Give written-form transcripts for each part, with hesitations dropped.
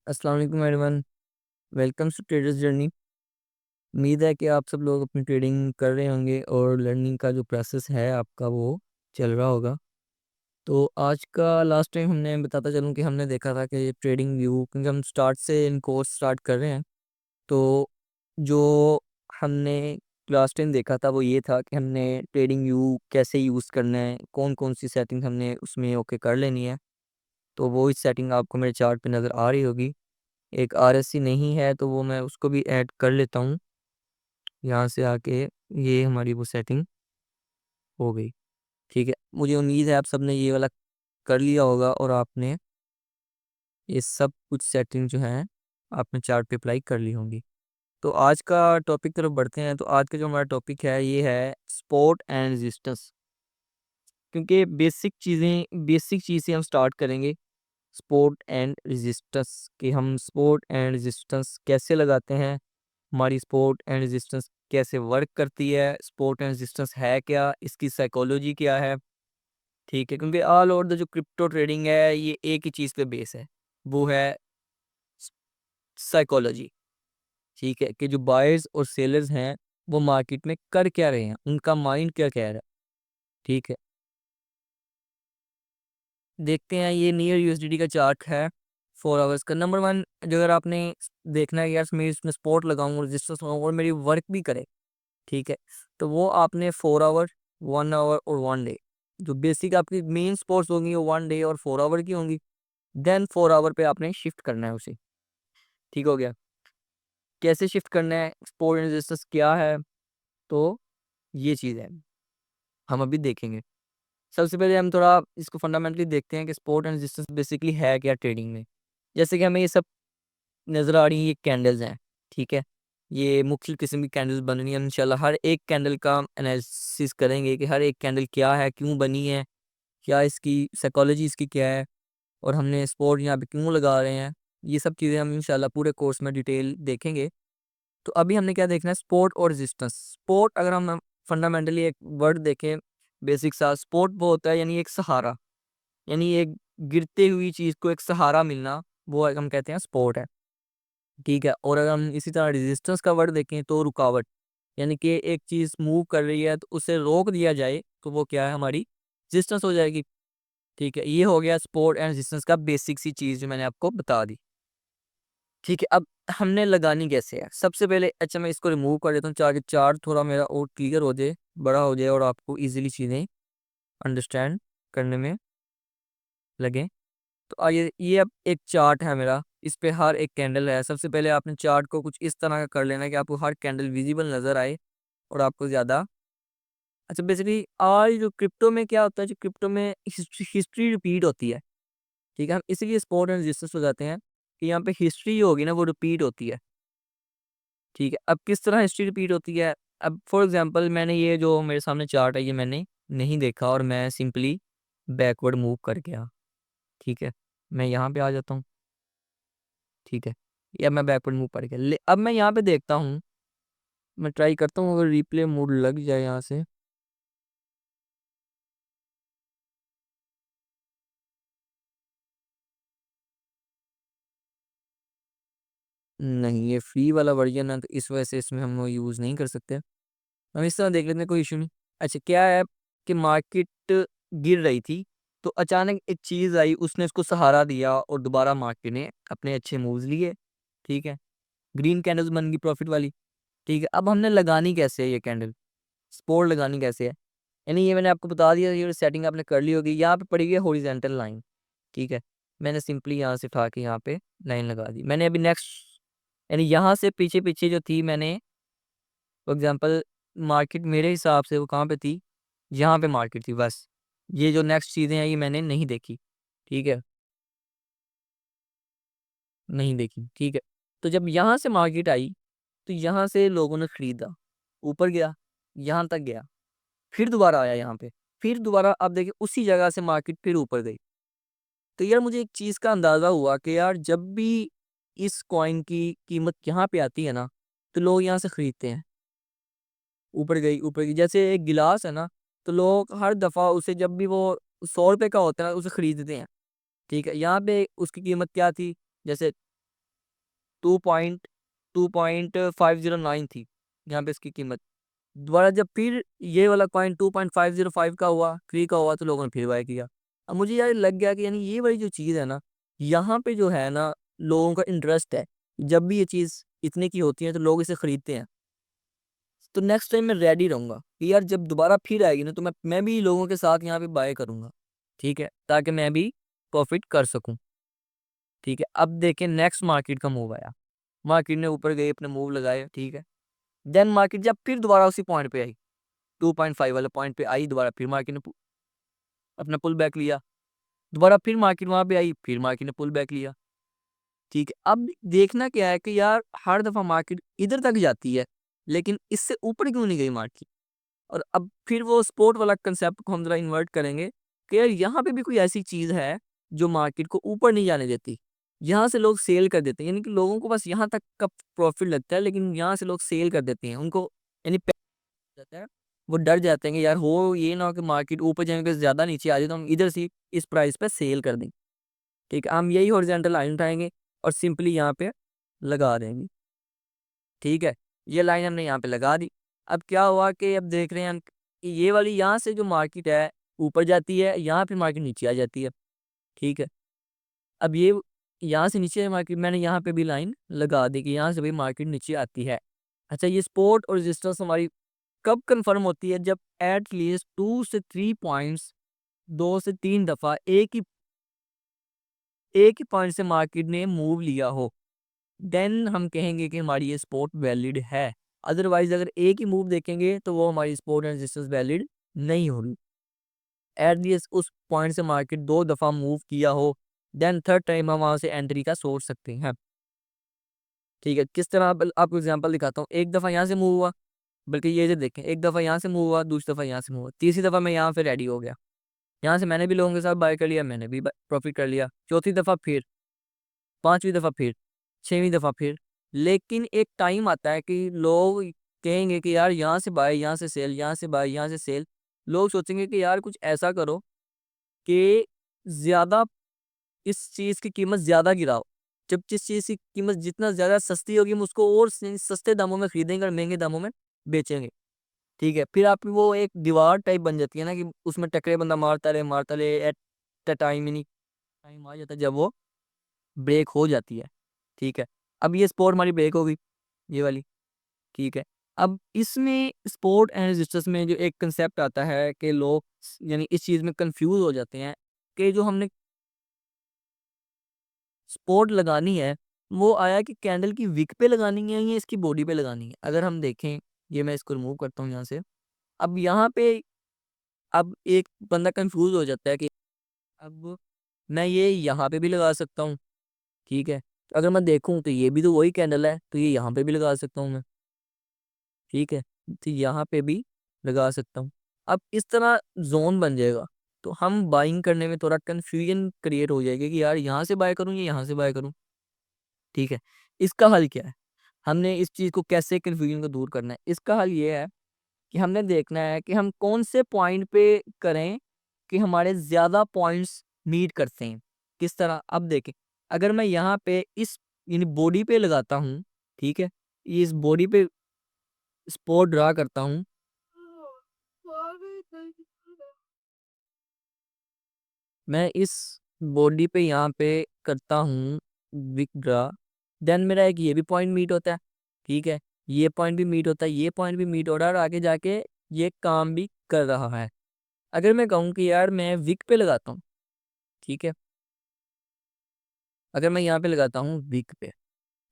अस्सलाम वालेकुम everyone. Welcome to traders journey. उम्मीद है कि आप सब लोग अपनी ट्रेडिंग कर रहे होंगे और लर्निंग का जो प्रोसेस है आपका वो चल रहा होगा। तो आज का लास्ट टाइम हमने बताता चलूँ कि हमने देखा था कि ट्रेडिंग व्यू, क्योंकि हम स्टार्ट से इन कोर्स स्टार्ट कर रहे हैं। तो जो हमने क्लास 10 देखा था वो ये था कि हमने ट्रेडिंग व्यू कैसे यूज़ करना है, कौन कौन सी सेटिंग हमने उसमें ओके कर लेनी है। तो वो इस सेटिंग आपको मेरे चार्ट पे नज़र आ रही होगी। एक आरएससी नहीं है तो वो मैं उसको भी ऐड कर लेता हूँ। यहाँ से आके ये हमारी वो सेटिंग हो गई। ठीक है, मुझे उम्मीद है आप सबने ये वाला कर लिया होगा और आपने ये सब कुछ सेटिंग जो है आपने चार्ट पे अप्लाई कर ली होंगी। तो आज का टॉपिक तरफ बढ़ते हैं। तो आज का जो हमारा टॉपिक है ये है सपोर्ट एंड रेजिस्टेंस। क्योंकि बेसिक चीज़ से हम स्टार्ट करेंगे। सपोर्ट एंड रेजिस्टेंस कि हम सपोर्ट एंड रेजिस्टेंस कैसे लगाते हैं, हमारी सपोर्ट एंड रेजिस्टेंस कैसे वर्क करती है, सपोर्ट एंड रेजिस्टेंस है क्या, इसकी साइकोलॉजी क्या है। ठीक है, क्योंकि ऑल ओवर द जो क्रिप्टो ट्रेडिंग है ये एक ही चीज़ पे बेस है, वो है साइकोलॉजी। ठीक है, कि जो बायर्स और सेलर्स हैं वो मार्केट में कर क्या रहे हैं, उनका माइंड क्या कह रहा है। ठीक है, देखते हैं। ये नियर यूएसडीटी का चार्ट है 4 आवर्स का। नंबर वन, जो अगर आपने देखना है कि यार मैं इसमें सपोर्ट लगाऊंगा, रेजिस्टेंस लगाऊंगा और मेरी वर्क भी करे, ठीक है, तो वो आपने 4 आवर, 1 आवर और 1 डे, जो बेसिक आपकी मेन स्पोर्ट्स होंगी वो 1 डे और 4 आवर की होंगी। देन 4 आवर पे आपने शिफ्ट करना है उसे। ठीक हो गया। कैसे शिफ्ट करना है, सपोर्ट एंड रेजिस्टेंस क्या है, तो ये चीज़ है, हम अभी देखेंगे। सबसे पहले हम थोड़ा इसको फंडामेंटली देखते हैं कि सपोर्ट एंड रेजिस्टेंस बेसिकली है क्या ट्रेडिंग में। जैसे कि हमें ये सब नज़र आ रही है, ये कैंडल्स हैं। ठीक है, ये मुख्तलिफ किस्म की कैंडल्स बन रही हैं। इंशाल्लाह हर एक कैंडल का एनालिसिस करेंगे कि हर एक कैंडल क्या है, क्यों बनी है, क्या इसकी साइकोलॉजी इसकी क्या है, और हमने सपोर्ट यहाँ पे क्यों लगा रहे हैं। ये सब चीज़ें हम इंशाल्लाह पूरे कोर्स में डिटेल देखेंगे। तो अभी हमने क्या देखना है, सपोर्ट और रेजिस्टेंस। सपोर्ट, अगर हम फंडामेंटली एक वर्ड देखें बेसिक सा, सपोर्ट वो होता है यानी एक सहारा, यानी एक गिरते हुई चीज़ को एक सहारा मिलना, वो हम कहते हैं सपोर्ट है। ठीक है, और अगर हम इसी तरह रेजिस्टेंस का वर्ड देखें तो रुकावट, यानी कि एक चीज़ मूव कर रही है तो उसे रोक दिया जाए तो वो क्या है, हमारी रेजिस्टेंस हो जाएगी। ठीक है, ये हो गया सपोर्ट एंड रेजिस्टेंस का बेसिक सी चीज़ जो मैंने आपको बता दी। ठीक है, अब हमने लगानी कैसे है, सबसे पहले अच्छा मैं इसको रिमूव कर देता हूँ चार्ट, चार्ट थोड़ा मेरा और क्लियर हो जाए, बड़ा हो जाए और आपको ईजिली चीज़ें अंडरस्टैंड करने में लगे। तो आइए, ये अब एक चार्ट है मेरा, इस पे हर एक कैंडल है। सबसे पहले आपने चार्ट को कुछ इस तरह का कर लेना है कि आपको हर कैंडल विजिबल नजर आए और आपको ज़्यादा अच्छा। बेसिकली आज जो क्रिप्टो में क्या होता है, जो क्रिप्टो में हिस्ट्री रिपीट होती है। ठीक है, हम इसीलिए सपोर्ट एंड रेजिस्टेंस हो जाते हैं कि यहाँ पे हिस्ट्री होगी ना वो रिपीट होती है। ठीक है, अब किस तरह हिस्ट्री रिपीट होती है, अब फॉर एग्जांपल मैंने ये जो मेरे सामने चार्ट है ये मैंने नहीं देखा और मैं सिंपली बैकवर्ड मूव कर गया। ठीक है, मैं यहाँ पे आ जाता हूँ। ठीक है, या मैं बैकवर्ड मूव कर गया, अब मैं यहाँ पे देखता हूँ, मैं ट्राई करता हूँ अगर रिप्ले मोड लग जाए यहाँ से। नहीं, ये फ्री वाला वर्जन है तो इस वजह से इसमें हम यूज़ नहीं कर सकते। हम इस तरह देख लेते हैं, कोई इशू नहीं। अच्छा, क्या है कि मार्केट गिर रही थी तो अचानक एक चीज़ आई, उसने उसको सहारा दिया और दोबारा मार्केट ने अपने अच्छे मूव्स लिए। ठीक है, ग्रीन कैंडल्स बन गई प्रॉफिट वाली। ठीक है, अब हमने लगानी कैसे है ये कैंडल, सपोर्ट लगानी कैसे है, यानी ये मैंने आपको बता दिया, ये सेटिंग आपने कर ली होगी। यहाँ पे पड़ी है हॉरिजॉन्टल लाइन। ठीक है, मैंने सिंपली यहाँ से उठा के यहाँ पे लाइन लगा दी। मैंने अभी नेक्स्ट, यानी यहाँ से पीछे पीछे जो थी, मैंने फॉर एग्जांपल मार्केट मेरे हिसाब से वो कहाँ पे थी, यहाँ पे मार्केट थी बस। ये जो नेक्स्ट चीज़ें हैं ये मैंने नहीं देखी। ठीक है, नहीं देखी। ठीक है, तो जब यहाँ से मार्केट आई तो यहाँ से लोगों ने खरीदा, ऊपर गया, यहाँ तक गया, फिर दोबारा आया यहाँ पे, फिर दोबारा अब देखिए उसी जगह से मार्केट फिर ऊपर गई। तो यार मुझे एक चीज़ का अंदाज़ा हुआ कि यार जब भी इस कॉइन की कीमत यहाँ पे आती है ना तो लोग यहाँ से खरीदते हैं। ऊपर गई, ऊपर गई, जैसे एक गिलास है ना, तो लोग हर दफ़ा उसे जब भी वो 100 रुपए का होता है उसे खरीदते हैं। ठीक है, यहाँ पे उसकी कीमत क्या थी, जैसे 2.509 थी यहाँ पे इसकी कीमत। दोबारा जब फिर ये वाला कॉइन 2.505 का हुआ, 3 का हुआ, तो लोगों ने फिर बाय किया। अब मुझे यार लग गया कि यानी ये वाली जो चीज़ है ना, यहाँ पे जो है ना लोगों का इंटरेस्ट है। जब भी ये चीज़ इतने की होती है तो लोग इसे खरीदते हैं। तो नेक्स्ट टाइम मैं रेडी रहूंगा कि यार जब दोबारा फिर आएगी ना, तो मैं भी लोगों के साथ यहाँ पे बाय करूंगा। ठीक है, ताकि मैं भी प्रॉफिट कर सकूं। ठीक है, अब देखें नेक्स्ट मार्केट का मूव आया। मार्केट ने ऊपर गई, अपने मूव लगाए। ठीक है, देन मार्केट जब फिर दोबारा उसी पॉइंट पे आई, 2.5 वाले पॉइंट पे आई, दोबारा फिर मार्केट ने अपना पुल बैक लिया। दोबारा फिर मार्केट वहां पे आई, फिर मार्केट ने पुल बैक लिया। ठीक है, अब देखना क्या है कि यार हर दफा मार्केट इधर तक जाती है, लेकिन इससे ऊपर क्यों नहीं गई मार्केट। और अब फिर वो स्पोर्ट वाला कंसेप्ट को हम जरा इन्वर्ट करेंगे कि यार यहाँ पे भी कोई ऐसी चीज है जो मार्केट को ऊपर नहीं जाने देती। यहाँ से लोग सेल कर देते हैं, यानी कि लोगों को बस यहाँ तक का प्रॉफिट लगता है, लेकिन यहाँ से लोग सेल कर देते हैं। उनको यानी जाता है, वो डर जाते हैं कि यार हो ये ना हो कि मार्केट ऊपर जाने के ज्यादा नीचे आ जाए, तो हम इधर से इस प्राइस पे सेल कर दें। ठीक है, हम यही हॉरिजॉन्टल लाइन उठाएंगे और सिंपली यहाँ पे लगा देंगे। ठीक है, ये लाइन हमने यहाँ पे लगा दी। अब क्या हुआ कि अब देख रहे हैं हम कि ये वाली यहाँ से जो मार्केट है ऊपर जाती है, यहाँ पे मार्केट नीचे आ जाती है। ठीक है, अब ये यहाँ से नीचे मार्केट मैंने यहाँ पे भी लाइन लगा दी कि यहाँ से भी मार्केट नीचे आती है। अच्छा, ये सपोर्ट और रेजिस्टेंस हमारी कब कंफर्म होती है? जब एट लीस्ट 2 से 3 पॉइंट्स, 2 से 3 दफा एक ही पॉइंट से मार्केट ने मूव लिया हो, देन हम कहेंगे कि हमारी ये सपोर्ट वैलिड है। अदरवाइज अगर एक ही मूव देखेंगे तो वो हमारी सपोर्ट एंड रेजिस्टेंस वैलिड नहीं होगी। एट लीस्ट उस पॉइंट से मार्केट 2 दफा मूव किया हो, देन थर्ड टाइम हम वहां से एंट्री का सोच सकते हैं। ठीक है, किस तरह आपको एग्जांपल दिखाता हूँ। एक दफा यहाँ से मूव हुआ, बल्कि ये जो देखें, एक दफा यहाँ से मूव हुआ, दूसरी दफा यहाँ से मूव हुआ, तीसरी दफा मैं यहाँ पे रेडी हो गया। यहाँ से मैंने भी लोगों के साथ बाय कर लिया, मैंने भी प्रॉफिट कर लिया। चौथी दफा फिर, पांचवी दफा फिर, छठवीं दफा फिर। लेकिन एक टाइम आता है कि लोग कहेंगे कि यार यहाँ से बाय, यहाँ से सेल, यहाँ से बाय, यहाँ से सेल। लोग सोचेंगे कि यार कुछ ऐसा करो कि ज्यादा इस चीज की कीमत ज्यादा गिराओ। जब जिस चीज की कीमत जितना ज्यादा सस्ती होगी, हम उसको और सस्ते दामों में खरीदेंगे और महंगे दामों में बेचेंगे। ठीक है, फिर आप वो एक दीवार टाइप बन जाती है ना, कि उसमें टकरे बंदा मारता रहे एट द टाइम ही नहीं, टाइम आ जाता है जब वो ब्रेक हो जाती है। ठीक है, अब ये स्पोर्ट हमारी ब्रेक हो गई, ये वाली। ठीक है, अब इसमें स्पोर्ट एंड रेजिस्टेंस में जो एक कंसेप्ट आता है कि लोग यानी इस चीज़ में कंफ्यूज हो जाते हैं कि जो हमने स्पोर्ट लगानी है, वो आया कि कैंडल की विक पे लगानी है या इसकी बॉडी पे लगानी है। अगर हम देखें, ये मैं इसको रिमूव करता हूँ यहाँ से। अब यहाँ पे अब एक बंदा कंफ्यूज हो जाता है कि अब मैं ये यहाँ पे भी लगा सकता हूँ। ठीक है, अगर मैं देखूँ तो ये भी तो वही कैंडल है, तो ये यहाँ पे भी लगा सकता हूँ मैं। ठीक है, तो यहाँ पे भी लगा सकता हूँ। अब इस तरह जोन बन जाएगा, तो हम बाइंग करने में थोड़ा कन्फ्यूजन क्रिएट हो जाएगी कि यार यहाँ से बाय करूँ या यहाँ से बाय करूँ। ठीक है, इसका हल क्या है? हमने इस चीज़ को कैसे कन्फ्यूजन को दूर करना है? इसका हल ये है कि हमने देखना है कि हम कौन से पॉइंट पे करें कि हमारे ज़्यादा पॉइंट्स मीट करते हैं। किस तरह? अब देखें, अगर मैं यहाँ पे इस यानी बॉडी पे लगाता हूँ, ठीक है, इस बॉडी पे स्पॉट ड्रा करता हूँ, मैं इस बॉडी पे यहाँ पे करता हूँ विक ड्रा, देन मेरा एक ये भी पॉइंट मीट होता है। ठीक है, ये पॉइंट भी मीट होता है, ये पॉइंट भी मीट हो रहा है, और आगे जाके ये काम भी कर रहा है। अगर मैं कहूँ कि यार मैं विक पे लगाता हूँ, ठीक है, अगर मैं यहाँ पे लगाता हूँ विक पे,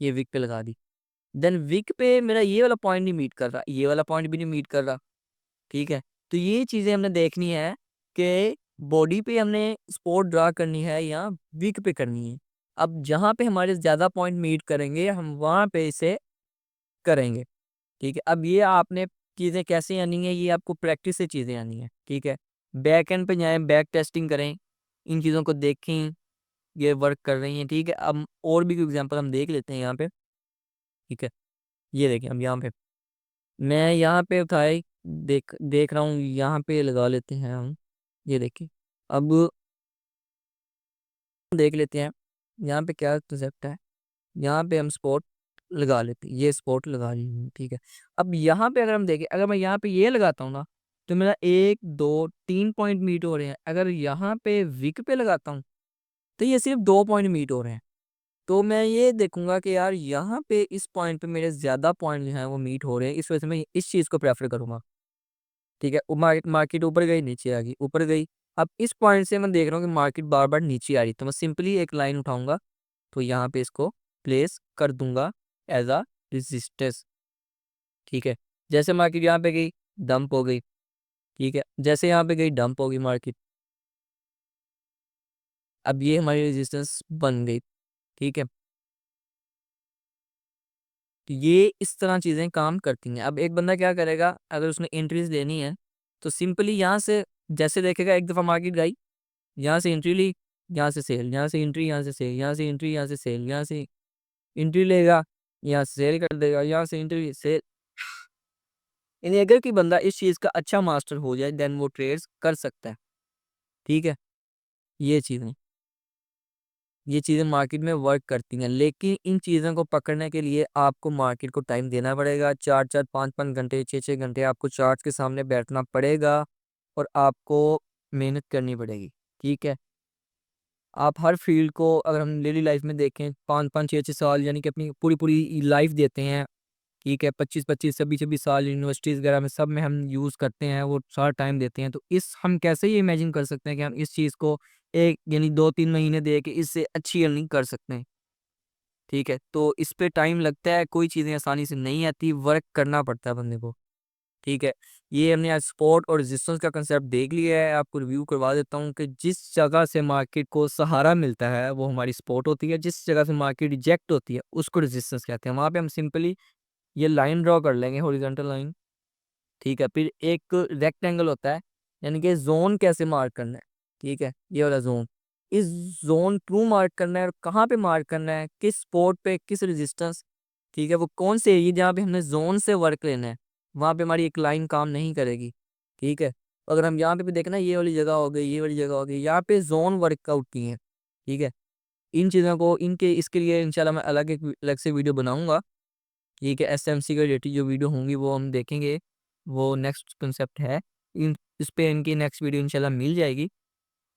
ये विक पे लगा दी, देन विक पे मेरा ये वाला पॉइंट नहीं मीट कर रहा, ये वाला पॉइंट भी नहीं मीट कर रहा। ठीक है, तो ये चीज़ें हमने देखनी है कि बॉडी पे हमने स्पॉट ड्रा करनी है या विक पे करनी है। अब जहाँ पे हमारे ज़्यादा पॉइंट मीट करेंगे, हम वहाँ पे इसे करेंगे। ठीक है, अब ये आपने चीज़ें कैसे आनी है, ये आपको प्रैक्टिस से चीज़ें आनी है। ठीक है, बैक एंड पे जाएँ, बैक टेस्टिंग करें, इन चीज़ों को देखें, ये वर्क कर रही हैं। ठीक है, अब और भी एग्जांपल हम देख लेते हैं यहाँ पे। ठीक है, ये देखिए, हम यहाँ पे मैं यहाँ पे उठाए, देख देख रहा हूँ, यहाँ पे लगा लेते हैं हम। ये देखिए, अब देख लेते हैं यहाँ पे क्या कंसेप्ट है। यहाँ पे हम स्पॉट लगा लेते हैं, ये स्पॉट लगा ली हमने, ठीक है। अब यहाँ पे अगर हम देखें, अगर मैं यहाँ पे ये लगाता हूँ ना, तो मेरा 1 2 3 पॉइंट मीट हो रहे हैं। अगर यहाँ पे विक पे लगाता हूँ तो ये सिर्फ 2 पॉइंट मीट हो रहे हैं। तो मैं ये देखूंगा कि यार यहाँ पे इस पॉइंट पे मेरे ज्यादा पॉइंट जो है वो मीट हो रहे हैं, इस वजह से मैं इस चीज को प्रेफर करूंगा, ठीक है। मार्केट मार्केट ऊपर गई, नीचे आ गई, ऊपर गई। अब इस पॉइंट से मैं देख रहा हूँ कि मार्केट बार बार नीचे आ रही, तो मैं सिंपली एक लाइन उठाऊंगा, तो यहाँ पे इसको प्लेस कर दूंगा एज अ रेजिस्टेंस, ठीक है। जैसे मार्केट यहाँ पे गई, डंप हो गई, ठीक है। जैसे यहाँ पे गई, डंप हो गई मार्केट, अब ये हमारी रेजिस्टेंस बन गई, ठीक है। तो ये इस तरह चीज़ें काम करती हैं। अब एक बंदा क्या करेगा, अगर उसने एंट्रीज लेनी है तो सिंपली यहाँ से जैसे देखेगा, एक दफ़ा मार्केट गई, यहाँ से एंट्री ली, यहाँ से सेल, यहाँ से एंट्री, यहाँ से सेल, यहाँ से एंट्री, यहाँ से सेल, यहाँ से एंट्री लेगा, यहाँ से सेल कर देगा, यहाँ से एंट्री सेल। यानी अगर कि बंदा इस चीज़ का अच्छा मास्टर हो जाए देन वो ट्रेड्स कर सकता है, ठीक है। ये चीज़ें ये चीज़ें मार्केट में वर्क करती हैं, लेकिन इन चीज़ों को पकड़ने के लिए आपको मार्केट को टाइम देना पड़ेगा। 4 4 5 5 घंटे, 6 6 घंटे आपको चार्ट के सामने बैठना पड़ेगा और आपको मेहनत करनी पड़ेगी, ठीक है। आप हर फील्ड को अगर हम डेली लाइफ में देखें, 5 5 6 6 साल यानी कि अपनी पूरी पूरी लाइफ देते हैं, ठीक है। 25 25 26 26 साल यूनिवर्सिटीज़ वगैरह में सब में हम यूज़ करते हैं, वो सारा टाइम देते हैं। तो इस हम कैसे ये इमेजिन कर सकते हैं कि हम इस चीज़ को एक यानी 2 3 महीने दे के इससे अच्छी अर्निंग कर सकते हैं, ठीक है। तो इस पे टाइम लगता है, कोई चीज़ें आसानी से नहीं आती, वर्क करना पड़ता है बंदे को, ठीक है। ये हमने आज सपोर्ट और रेजिस्टेंस का कंसेप्ट देख लिया है। आपको रिव्यू करवा देता हूँ कि जिस जगह से मार्केट को सहारा मिलता है वो हमारी सपोर्ट होती है, जिस जगह से मार्केट रिजेक्ट होती है उसको रेजिस्टेंस कहते हैं। वहाँ पे हम सिंपली ये लाइन ड्रॉ कर लेंगे, हॉरिजॉन्टल लाइन, ठीक है। फिर एक रेक्टेंगल होता है, यानी कि जोन कैसे मार्क करना है, ठीक है। ये वाला जोन, इस जोन क्यों मार्क करना है और कहाँ पे मार्क करना है, किस स्पॉट पे, किस रेजिस्टेंस, ठीक है। वो कौन से एरिया जहाँ पे हमने जोन से वर्क लेना है, वहाँ पे हमारी एक लाइन काम नहीं करेगी, ठीक है। अगर हम यहाँ पे भी देखना, ये वाली जगह हो गई, ये वाली जगह हो गई, यहाँ पे जोन वर्कआउट की है, ठीक है। इन चीज़ों को इनके इसके लिए इंशाल्लाह मैं अलग से वीडियो बनाऊंगा, ठीक है। एसएमसी के रिलेटेड जो वीडियो होंगी वो हम देखेंगे, वो नेक्स्ट कंसेप्ट है। इन इस पे इनकी नेक्स्ट वीडियो इंशाल्लाह मिल जाएगी।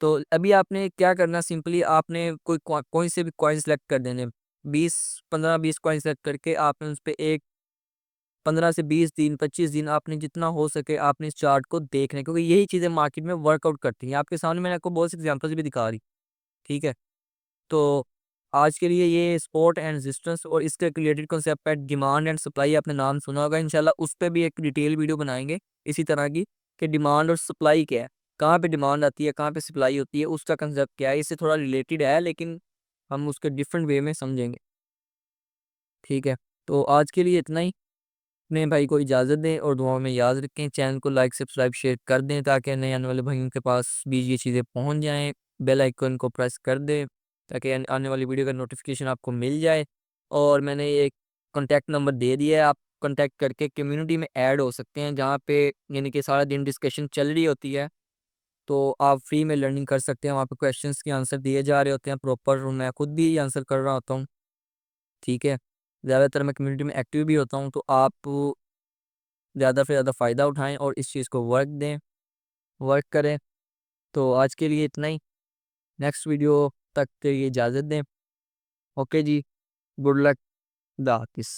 तो अभी आपने क्या करना, सिंपली आपने कोई कोई से भी कॉइन सेलेक्ट कर देने, 20 15 20 कॉइन सेलेक्ट करके आपने उस पे एक 15 से 20 दिन 25 दिन आपने जितना हो सके आपने इस चार्ट को देखना है, क्योंकि यही चीज़ें मार्केट में वर्कआउट करती हैं। आपके सामने मैंने आपको बहुत सी एग्जाम्पल्स भी दिखा रही, ठीक है। तो आज के लिए ये सपोर्ट एंड रेजिस्टेंस और इसके रिलेटेड कॉन्सेप्ट है, डिमांड एंड सप्लाई, आपने नाम सुना होगा। इंशाल्लाह उस पे भी एक डिटेल वीडियो बनाएंगे इसी तरह की, कि डिमांड और सप्लाई क्या है, कहाँ पे डिमांड आती है, कहाँ पे सप्लाई होती है, उसका कंसेप्ट क्या है। इससे थोड़ा रिलेटेड है लेकिन हम उसके डिफरेंट वे में समझेंगे, ठीक है। तो आज के लिए इतना ही। अपने भाई को इजाज़त दें और दुआओं में याद रखें। चैनल को लाइक सब्सक्राइब शेयर कर दें ताकि नए आने वाले भाइयों के पास भी ये चीज़ें पहुंच जाएं। बेल आइकन को प्रेस कर दें ताकि आने वाली वीडियो का नोटिफिकेशन आपको मिल जाए। और मैंने एक कॉन्टैक्ट नंबर दे दिया है, आप कॉन्टैक्ट करके कम्युनिटी में ऐड हो सकते हैं, जहाँ पे यानी कि सारा दिन डिस्कशन चल रही होती है। तो आप फ्री में लर्निंग कर सकते हैं, वहाँ पे क्वेश्चंस के आंसर दिए जा रहे होते हैं प्रॉपर, मैं खुद भी आंसर कर रहा होता हूँ, ठीक है। ज़्यादातर मैं कम्युनिटी में एक्टिव भी होता हूँ, तो आप ज़्यादा से ज़्यादा फ़ायदा उठाएँ और इस चीज़ को वर्क दें, वर्क करें। तो आज के लिए इतना ही, नेक्स्ट वीडियो तक के लिए इजाज़त दें। ओके जी, गुड लक, खुदा हाफ़िज़।